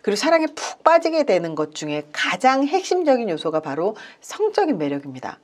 그리고 사랑에 푹 빠지게 되는 것 중에 가장 핵심적인 요소가 바로 성적인 매력입니다.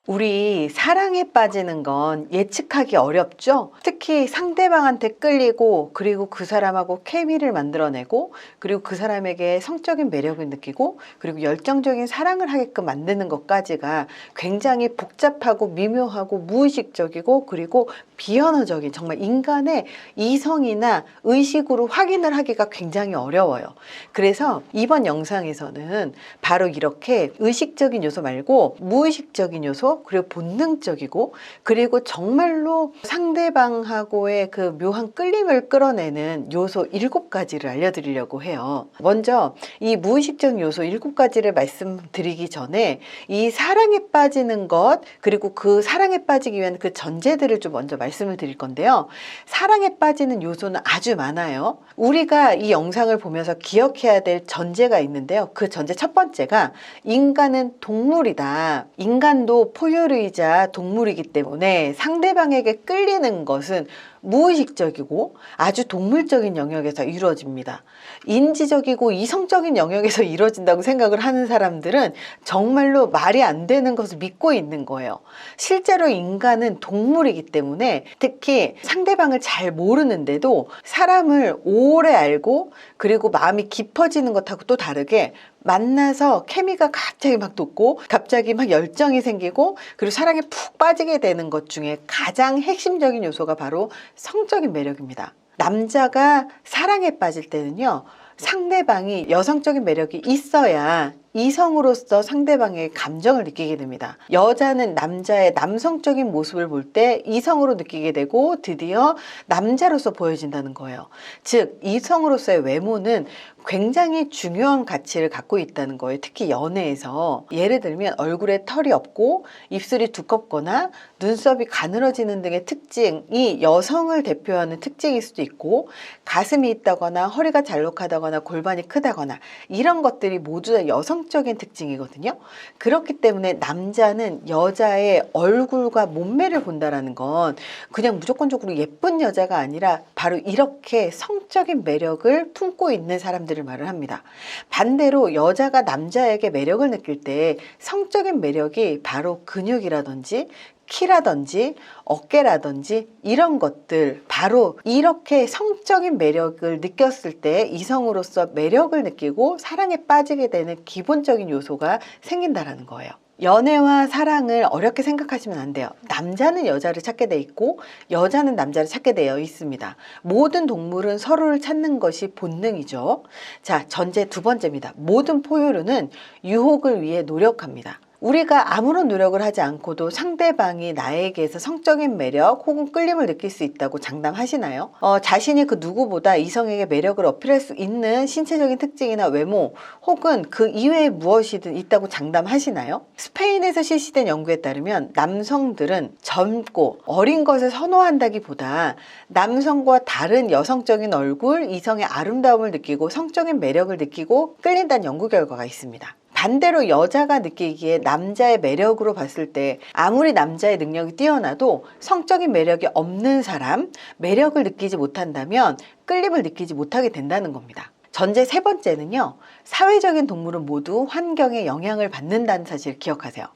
우리 사랑에 빠지는 건 예측하기 어렵죠? 특히 상대방한테 끌리고 그리고 그 사람하고 케미를 만들어내고 그리고 그 사람에게 성적인 매력을 느끼고 그리고 열정적인 사랑을 하게끔 만드는 것까지가 굉장히 복잡하고 미묘하고 무의식적이고 그리고 비언어적인 정말 인간의 이성이나 의식으로 확인을 하기가 굉장히 어려워요. 그래서 이번 영상에서는 바로 이렇게 의식적인 요소 말고 무의식적인 요소 그리고 본능적이고 그리고 정말로 상대방하고의 그 묘한 끌림을 끌어내는 요소 7가지를 알려드리려고 해요. 먼저 이 무의식적인 요소 7가지를 말씀드리기 전에 이 사랑에 빠지는 것 그리고 그 사랑에 빠지기 위한 그 전제들을 좀 먼저 말씀을 드릴 건데요. 사랑에 빠지는 요소는 아주 많아요. 우리가 이 영상을 보면서 기억해야 될 전제가 있는데요. 그 전제 첫 번째가 인간은 동물이다. 인간도 포유류이자 동물이기 때문에 상대방에게 끌리는 것은 무의식적이고 아주 동물적인 영역에서 이루어집니다. 인지적이고 이성적인 영역에서 이루어진다고 생각을 하는 사람들은 정말로 말이 안 되는 것을 믿고 있는 거예요. 실제로 인간은 동물이기 때문에 특히 상대방을 잘 모르는데도 사람을 오래 알고 그리고 마음이 깊어지는 것하고 또 다르게 만나서 케미가 갑자기 막 돋고 갑자기 막 열정이 생기고 그리고 사랑에 푹 빠지게 되는 것 중에 가장 핵심적인 요소가 바로 성적인 매력입니다. 남자가 사랑에 빠질 때는요, 상대방이 여성적인 매력이 있어야 이성으로서 상대방의 감정을 느끼게 됩니다. 여자는 남자의 남성적인 모습을 볼 때 이성으로 느끼게 되고 드디어 남자로서 보여진다는 거예요. 즉 이성으로서의 외모는 굉장히 중요한 가치를 갖고 있다는 거예요. 특히 연애에서 예를 들면 얼굴에 털이 없고 입술이 두껍거나 눈썹이 가늘어지는 등의 특징이 여성을 대표하는 특징일 수도 있고 가슴이 있다거나 허리가 잘록하다거나 골반이 크다거나 이런 것들이 모두 다 여성적인 특징이거든요. 그렇기 때문에 남자는 여자의 얼굴과 몸매를 본다라는 건 그냥 무조건적으로 예쁜 여자가 아니라 바로 이렇게 성적인 매력을 품고 있는 사람들을 말을 합니다. 반대로 여자가 남자에게 매력을 느낄 때 성적인 매력이 바로 근육이라든지 키라든지 어깨라든지 이런 것들 바로 이렇게 성적인 매력을 느꼈을 때 이성으로서 매력을 느끼고 사랑에 빠지게 되는 기본적인 요소가 생긴다라는 거예요. 연애와 사랑을 어렵게 생각하시면 안 돼요. 남자는 여자를 찾게 돼 있고 여자는 남자를 찾게 되어 있습니다. 모든 동물은 서로를 찾는 것이 본능이죠. 자, 전제 두 번째입니다. 모든 포유류는 유혹을 위해 노력합니다. 우리가 아무런 노력을 하지 않고도 상대방이 나에게서 성적인 매력 혹은 끌림을 느낄 수 있다고 장담하시나요? 자신이 그 누구보다 이성에게 매력을 어필할 수 있는 신체적인 특징이나 외모 혹은 그 이외에 무엇이든 있다고 장담하시나요? 스페인에서 실시된 연구에 따르면 남성들은 젊고 어린 것을 선호한다기보다 남성과 다른 여성적인 얼굴, 이성의 아름다움을 느끼고 성적인 매력을 느끼고 끌린다는 연구 결과가 있습니다. 반대로 여자가 느끼기에 남자의 매력으로 봤을 때 아무리 남자의 능력이 뛰어나도 성적인 매력이 없는 사람, 매력을 느끼지 못한다면 끌림을 느끼지 못하게 된다는 겁니다. 전제 세 번째는요, 사회적인 동물은 모두 환경에 영향을 받는다는 사실을 기억하세요.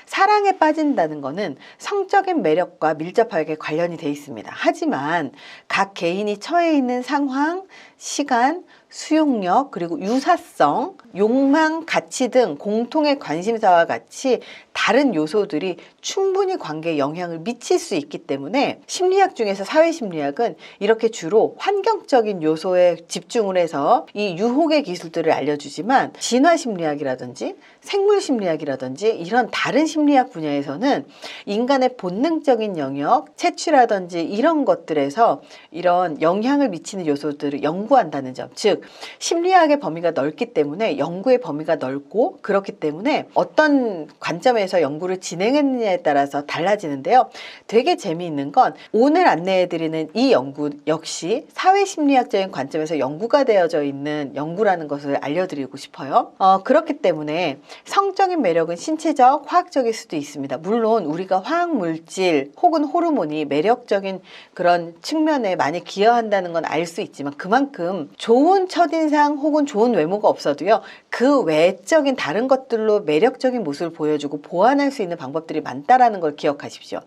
사랑에 빠진다는 것은 성적인 매력과 밀접하게 관련이 돼 있습니다. 하지만 각 개인이 처해 있는 상황, 시간, 수용력, 그리고 유사성, 욕망, 가치 등 공통의 관심사와 같이 다른 요소들이 충분히 관계에 영향을 미칠 수 있기 때문에 심리학 중에서 사회심리학은 이렇게 주로 환경적인 요소에 집중을 해서 이 유혹의 기술들을 알려주지만 진화심리학이라든지 생물심리학이라든지 이런 다른 심리학 분야에서는 인간의 본능적인 영역, 채취라든지 이런 것들에서 이런 영향을 미치는 요소들을 연구한다는 점, 즉 즉 심리학의 범위가 넓기 때문에 연구의 범위가 넓고, 그렇기 때문에 어떤 관점에서 연구를 진행했느냐에 따라서 달라지는데요. 되게 재미있는 건 오늘 안내해드리는 이 연구 역시 사회심리학적인 관점에서 연구가 되어져 있는 연구라는 것을 알려드리고 싶어요. 그렇기 때문에 성적인 매력은 신체적, 화학적일 수도 있습니다. 물론 우리가 화학물질 혹은 호르몬이 매력적인 그런 측면에 많이 기여한다는 건 알 수 있지만, 그만큼 좋은 첫인상 혹은 좋은 외모가 없어도요, 그 외적인 다른 것들로 매력적인 모습을 보여주고 보완할 수 있는 방법들이 많다라는 걸 기억하십시오.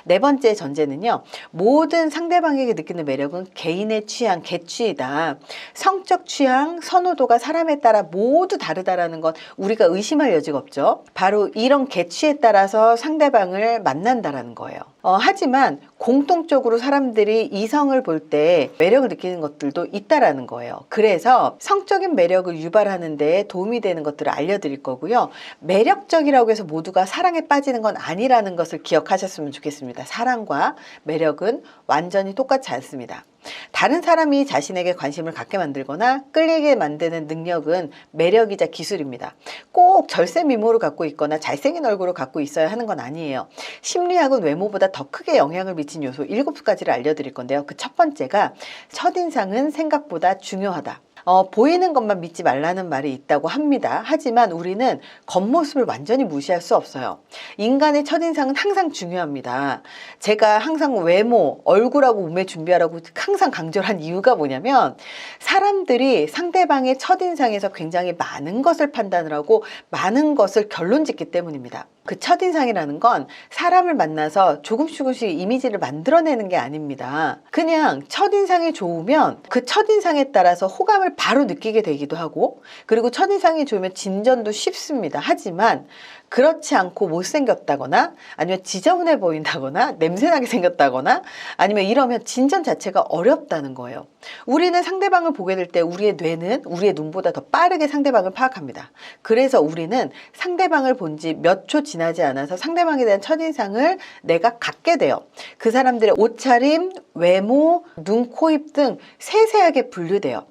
네 번째 전제는요, 모든 상대방에게 느끼는 매력은 개인의 취향, 개취이다. 성적 취향, 선호도가 사람에 따라 모두 다르다라는 건 우리가 의심할 여지가 없죠. 바로 이런 개취에 따라서 상대방을 만난다라는 거예요. 하지만 공통적으로 사람들이 이성을 볼 때 매력을 느끼는 것들도 있다라는 거예요. 그래서 성적인 매력을 유발하는 데 도움이 되는 것들을 알려드릴 거고요. 매력적이라고 해서 모두가 사랑에 빠지는 건 아니라는 것을 기억하셨으면 좋겠습니다. 사랑과 매력은 완전히 똑같지 않습니다. 다른 사람이 자신에게 관심을 갖게 만들거나 끌리게 만드는 능력은 매력이자 기술입니다. 꼭 절세 미모를 갖고 있거나 잘생긴 얼굴을 갖고 있어야 하는 건 아니에요. 심리학은 외모보다 더 크게 영향을 미친 요소 7가지를 알려드릴 건데요. 그 첫 번째가 첫인상은 생각보다 중요하다. 보이는 것만 믿지 말라는 말이 있다고 합니다. 하지만 우리는 겉모습을 완전히 무시할 수 없어요. 인간의 첫인상은 항상 중요합니다. 제가 항상 외모, 얼굴하고 몸매 준비하라고 항상 강조를 한 이유가 뭐냐면, 사람들이 상대방의 첫인상에서 굉장히 많은 것을 판단을 하고 많은 것을 결론 짓기 때문입니다. 그 첫인상이라는 건 사람을 만나서 조금씩 이미지를 만들어내는 게 아닙니다. 그냥 첫인상이 좋으면 그 첫인상에 따라서 호감을 바로 느끼게 되기도 하고, 그리고 첫인상이 좋으면 진전도 쉽습니다. 하지만 그렇지 않고 못생겼다거나 아니면 지저분해 보인다거나 냄새나게 생겼다거나 아니면 이러면 진전 자체가 어렵다는 거예요. 우리는 상대방을 보게 될 때 우리의 뇌는 우리의 눈보다 더 빠르게 상대방을 파악합니다. 그래서 우리는 상대방을 본 지 몇 초 지나지 않아서 상대방에 대한 첫인상을 내가 갖게 돼요. 그 사람들의 옷차림, 외모, 눈, 코, 입 등 세세하게 분류돼요.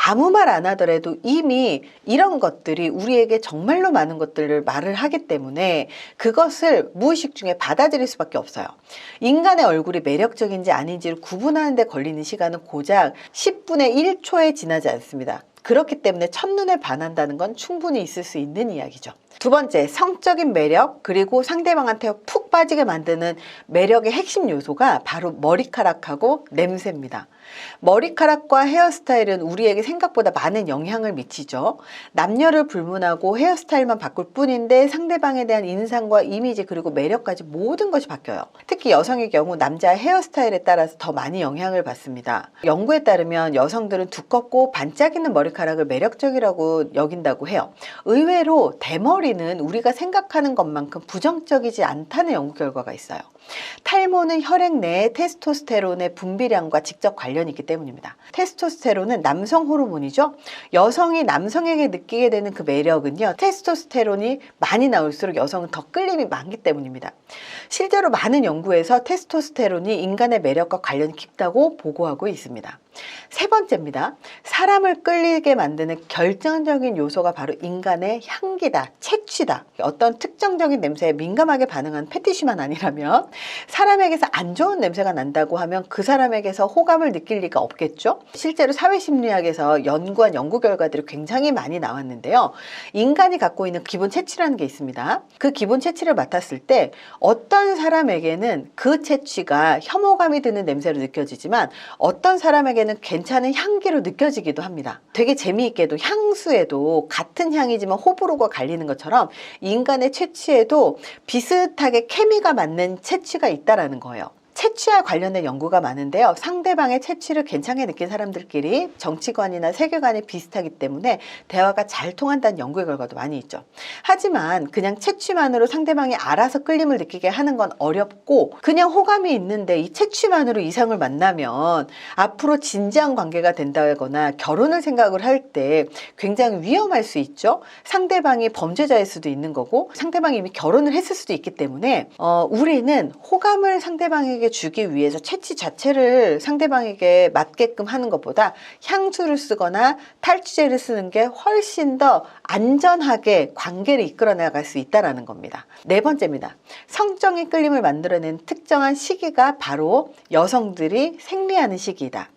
아무 말 안 하더라도 이미 이런 것들이 우리에게 정말로 많은 것들을 말을 하기 때문에 그것을 무의식 중에 받아들일 수밖에 없어요. 인간의 얼굴이 매력적인지 아닌지를 구분하는 데 걸리는 시간은 고작 10분의 1초에 지나지 않습니다. 그렇기 때문에 첫눈에 반한다는 건 충분히 있을 수 있는 이야기죠. 두 번째, 성적인 매력, 그리고 상대방한테 푹 빠지게 만드는 매력의 핵심 요소가 바로 머리카락하고 냄새입니다. 머리카락과 헤어스타일은 우리에게 생각보다 많은 영향을 미치죠. 남녀를 불문하고 헤어스타일만 바꿀 뿐인데 상대방에 대한 인상과 이미지 그리고 매력까지 모든 것이 바뀌어요. 특히 여성의 경우 남자의 헤어스타일에 따라서 더 많이 영향을 받습니다. 연구에 따르면 여성들은 두껍고 반짝이는 머리카락을 매력적이라고 여긴다고 해요. 의외로 대머리는 우리가 생각하는 것만큼 부정적이지 않다는 연구 결과가 있어요. 탈모는 혈액 내에 테스토스테론의 분비량과 직접 관련이 있기 때문입니다. 테스토스테론은 남성 호르몬이죠. 여성이 남성에게 느끼게 되는 그 매력은요, 테스토스테론이 많이 나올수록 여성은 더 끌림이 많기 때문입니다. 실제로 많은 연구에서 테스토스테론이 인간의 매력과 관련이 깊다고 보고하고 있습니다. 세 번째입니다. 사람을 끌리게 만드는 결정적인 요소가 바로 인간의 향기다, 채취다. 어떤 특정적인 냄새에 민감하게 반응하는 패티시만 아니라면, 사람에게서 안 좋은 냄새가 난다고 하면 그 사람에게서 호감을 느낄 리가 없겠죠. 실제로 사회심리학에서 연구한 연구 결과들이 굉장히 많이 나왔는데요. 인간이 갖고 있는 기본 채취라는 게 있습니다. 그 기본 채취를 맡았을 때 어떤 사람에게는 그 채취가 혐오감이 드는 냄새로 느껴지지만 어떤 사람에게는 괜찮은 향기로 느껴지기도 합니다. 되게 재미있게도 향수에도 같은 향이지만 호불호가 갈리는 것처럼 인간의 채취에도 비슷하게 케미가 맞는 채취가 있다라는 거예요. 채취와 관련된 연구가 많은데요. 상대방의 채취를 괜찮게 느낀 사람들끼리 정치관이나 세계관이 비슷하기 때문에 대화가 잘 통한다는 연구의 결과도 많이 있죠. 하지만 그냥 채취만으로 상대방이 알아서 끌림을 느끼게 하는 건 어렵고, 그냥 호감이 있는데 이 채취만으로 이상을 만나면 앞으로 진지한 관계가 된다거나 결혼을 생각을 할 때 굉장히 위험할 수 있죠. 상대방이 범죄자일 수도 있는 거고 상대방이 이미 결혼을 했을 수도 있기 때문에 우리는 호감을 상대방에게 주기 위해서 채취 자체를 상대방에게 맞게끔 하는 것보다 향수를 쓰거나 탈취제를 쓰는 게 훨씬 더 안전하게 관계를 이끌어 나갈 수 있다는 겁니다. 네 번째입니다. 성적인 끌림을 만들어낸 특정한 시기가 바로 여성들이 생리하는 시기이다.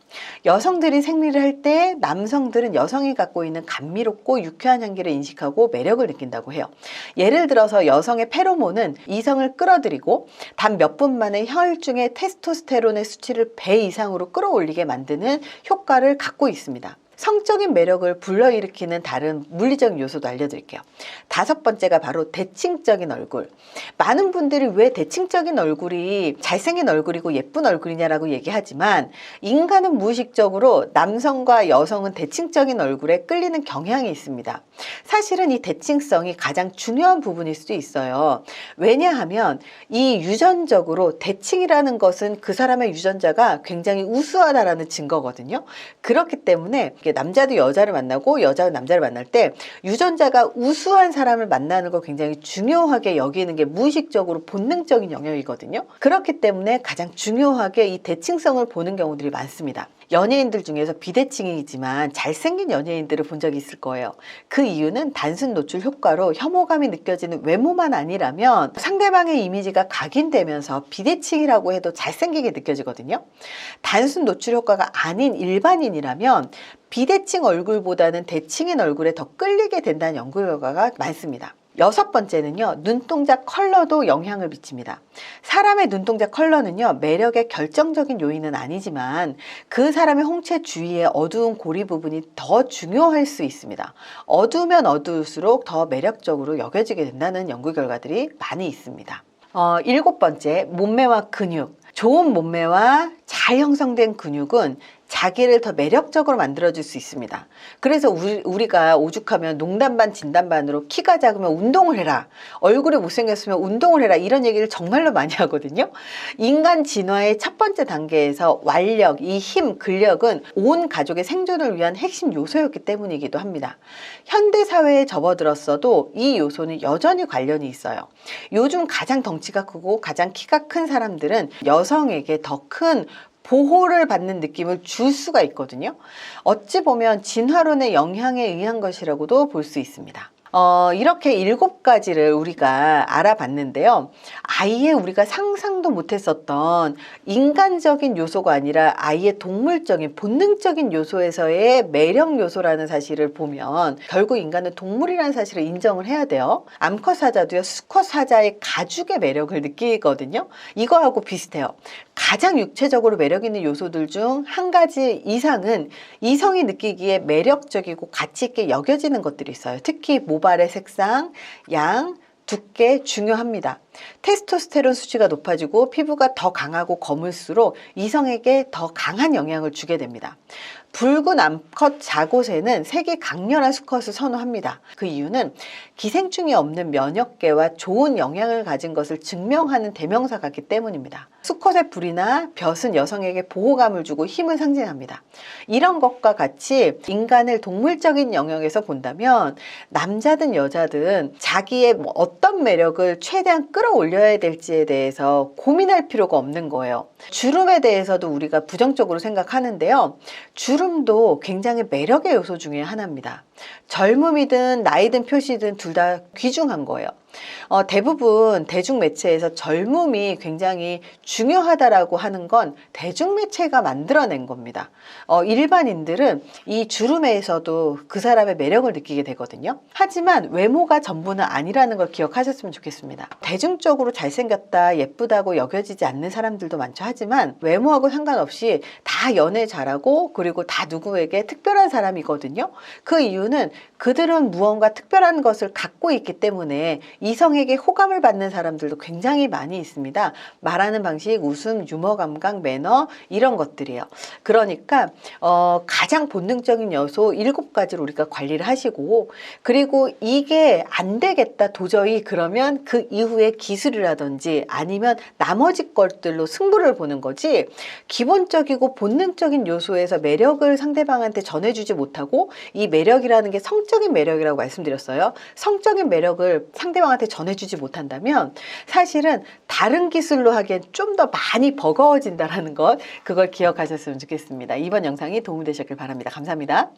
여성들이 생리를 할 때 남성들은 여성이 갖고 있는 감미롭고 유쾌한 향기를 인식하고 매력을 느낀다고 해요. 예를 들어서 여성의 페로몬은 이성을 끌어들이고 단 몇 분 만에 혈중의 테스토스테론의 수치를 배 이상으로 끌어올리게 만드는 효과를 갖고 있습니다. 성적인 매력을 불러일으키는 다른 물리적인 요소도 알려드릴게요. 다섯 번째가 바로 대칭적인 얼굴. 많은 분들이 왜 대칭적인 얼굴이 잘생긴 얼굴이고 예쁜 얼굴이냐라고 얘기하지만 인간은 무의식적으로 남성과 여성은 대칭적인 얼굴에 끌리는 경향이 있습니다. 사실은 이 대칭성이 가장 중요한 부분일 수도 있어요. 왜냐하면 이 유전적으로 대칭이라는 것은 그 사람의 유전자가 굉장히 우수하다라는 증거거든요. 그렇기 때문에 남자도 여자를 만나고 여자가 남자를 만날 때 유전자가 우수한 사람을 만나는 걸 굉장히 중요하게 여기는 게 무의식적으로 본능적인 영역이거든요. 그렇기 때문에 가장 중요하게 이 대칭성을 보는 경우들이 많습니다. 연예인들 중에서 비대칭이지만 잘생긴 연예인들을 본 적이 있을 거예요. 그 이유는 단순 노출 효과로 혐오감이 느껴지는 외모만 아니라면 상대방의 이미지가 각인되면서 비대칭이라고 해도 잘생기게 느껴지거든요. 단순 노출 효과가 아닌 일반인이라면 비대칭 얼굴보다는 대칭인 얼굴에 더 끌리게 된다는 연구 결과가 많습니다. 여섯 번째는요, 눈동자 컬러도 영향을 미칩니다. 사람의 눈동자 컬러는요, 매력의 결정적인 요인은 아니지만 그 사람의 홍채 주위의 어두운 고리 부분이 더 중요할 수 있습니다. 어두우면 어두울수록 더 매력적으로 여겨지게 된다는 연구 결과들이 많이 있습니다. 일곱 번째, 몸매와 근육. 좋은 몸매와 잘 형성된 근육은 자기를 더 매력적으로 만들어줄 수 있습니다. 그래서 우리가 오죽하면 농담 반 진담 반으로 키가 작으면 운동을 해라, 얼굴이 못생겼으면 운동을 해라, 이런 얘기를 정말로 많이 하거든요. 인간 진화의 첫 번째 단계에서 완력, 이 힘, 근력은 온 가족의 생존을 위한 핵심 요소였기 때문이기도 합니다. 현대사회에 접어들었어도 이 요소는 여전히 관련이 있어요. 요즘 가장 덩치가 크고 가장 키가 큰 사람들은 여성에게 더 큰 보호를 받는 느낌을 줄 수가 있거든요. 어찌 보면 진화론의 영향에 의한 것이라고도 볼 수 있습니다. 이렇게 7가지를 우리가 알아봤는데요. 아예 우리가 상상도 못했었던 인간적인 요소가 아니라 아예 동물적인 본능적인 요소에서의 매력 요소라는 사실을 보면 결국 인간은 동물이라는 사실을 인정을 해야 돼요. 암컷 사자도요, 수컷 사자의 가죽의 매력을 느끼거든요. 이거하고 비슷해요. 가장 육체적으로 매력 있는 요소들 중 한 가지 이상은 이성이 느끼기에 매력적이고 가치 있게 여겨지는 것들이 있어요. 특히 모발의 색상, 양, 두께 중요합니다. 테스토스테론 수치가 높아지고 피부가 더 강하고 검을수록 이성에게 더 강한 영향을 주게 됩니다. 붉은 암컷 자곳에는 색이 강렬한 수컷을 선호합니다. 그 이유는 기생충이 없는 면역계와 좋은 영향을 가진 것을 증명하는 대명사 같기 때문입니다. 수컷의 불이나 벼은 여성에게 보호감을 주고 힘을 상징합니다. 이런 것과 같이 인간을 동물적인 영역에서 본다면 남자든 여자든 자기의 어떤 매력을 최대한 끌어올려야 될지에 대해서 고민할 필요가 없는 거예요. 주름에 대해서도 우리가 부정적으로 생각하는데요. 주름도 굉장히 매력의 요소 중에 하나입니다. 젊음이든 나이든 표시든 둘 다 귀중한 거예요. 대부분 대중매체에서 젊음이 굉장히 중요하다라고 하는 건 대중매체가 만들어낸 겁니다. 일반인들은 이 주름에서도 그 사람의 매력을 느끼게 되거든요. 하지만 외모가 전부는 아니라는 걸 기억하셨으면 좋겠습니다. 대중적으로 잘생겼다, 예쁘다고 여겨지지 않는 사람들도 많죠. 하지만 외모하고 상관없이 다 연애 잘하고 그리고 다 누구에게 특별한 사람이거든요. 그 이유는 그들은 무언가 특별한 것을 갖고 있기 때문에 이성에게 호감을 받는 사람들도 굉장히 많이 있습니다. 말하는 방식, 웃음, 유머 감각, 매너 이런 것들이에요. 그러니까 가장 본능적인 요소 7가지를 우리가 관리를 하시고, 그리고 이게 안 되겠다 도저히, 그러면 그 이후에 기술이라든지 아니면 나머지 것들로 승부를 보는 거지, 기본적이고 본능적인 요소에서 매력을 상대방한테 전해주지 못하고, 이 매력이라는 게 성적인 매력이라고 말씀드렸어요. 성적인 매력을 상대방 상대방한테 전해주지 못한다면 사실은 다른 기술로 하기엔 좀 더 많이 버거워진다라는 것, 그걸 기억하셨으면 좋겠습니다. 이번 영상이 도움되셨길 바랍니다. 감사합니다.